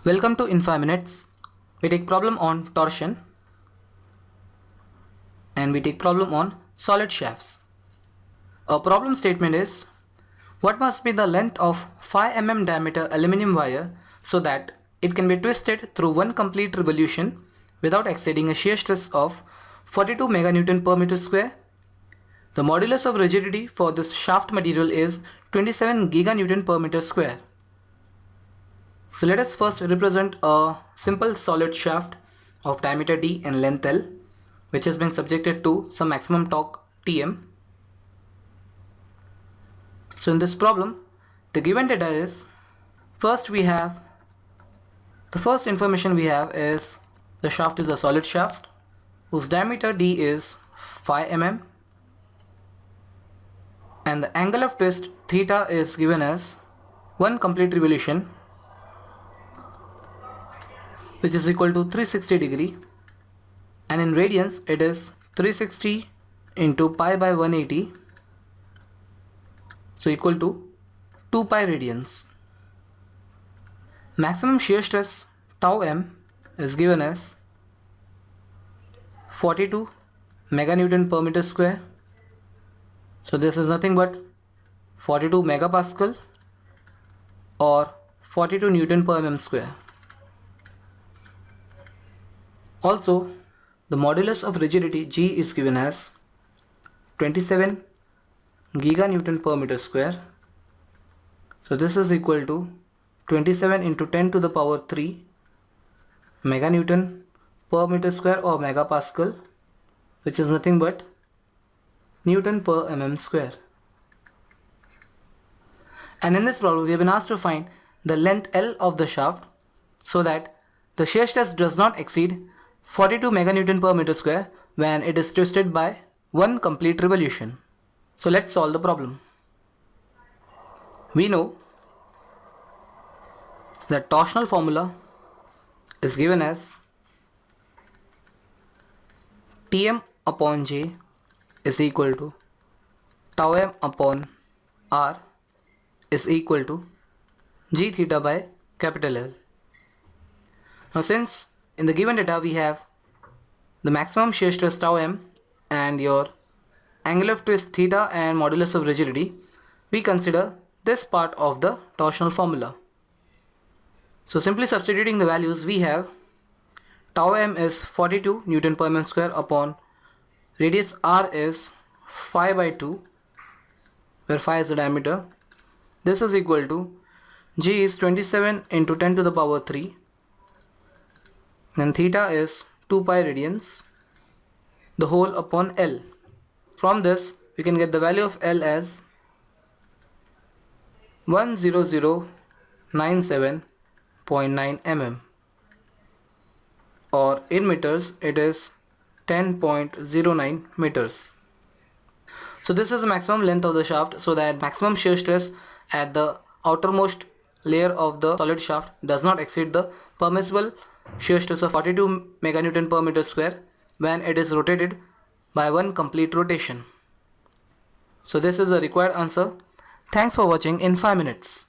Welcome to In 5 Minutes. We take problem on torsion and we take problem on solid shafts. Our problem statement is, what must be the length of 5 mm diameter aluminum wire so that it can be twisted through one complete revolution without exceeding a shear stress of 42 meganewton per meter square? The modulus of rigidity for this shaft material is 27 giganewton per meter square. So let us first represent a simple solid shaft of diameter d and length L, which is being subjected to some maximum torque Tm. So in this problem, the given data is, the first information we have is the shaft is a solid shaft whose diameter d is 5 mm and the angle of twist theta is given as 1 complete revolution, which is equal to 360 degree, and in radians it is 360 into pi by 180, so equal to 2 pi radians. Maximum shear stress tau m is given as 42 meganewton per meter square, so this is nothing but 42 megapascal or 42 newton per mm square. Also, the modulus of rigidity G is given as 27 giganewton per meter square. So this is equal to 27 into 10 to the power 3 meganewton per meter square or megapascal, which is nothing but Newton per mm square. And in this problem we have been asked to find the length L of the shaft so that the shear stress does not exceed 42 meganewton per meter square when it is twisted by one complete revolution. So let's solve the problem. We know that torsional formula is given as Tm upon J is equal to tau m upon R is equal to G theta by capital L. Now since in the given data we have the maximum shear stress tau m and your angle of twist theta and modulus of rigidity, we consider this part of the torsional formula. So simply substituting the values, we have tau m is 42 Newton per mm square upon radius r is 5 by 2, where 5 is the diameter. This is equal to G is 27 into 10 to the power 3 and theta is 2 pi radians, the whole upon L. From this we can get the value of L as 10097.9 mm, or in meters it is 10.09 meters. So this is the maximum length of the shaft so that maximum shear stress at the outermost layer of the solid shaft does not exceed the permissible shear stress of 42 meganewton per meter square when it is rotated by one complete rotation. So this is the required answer. Thanks for watching In 5 Minutes.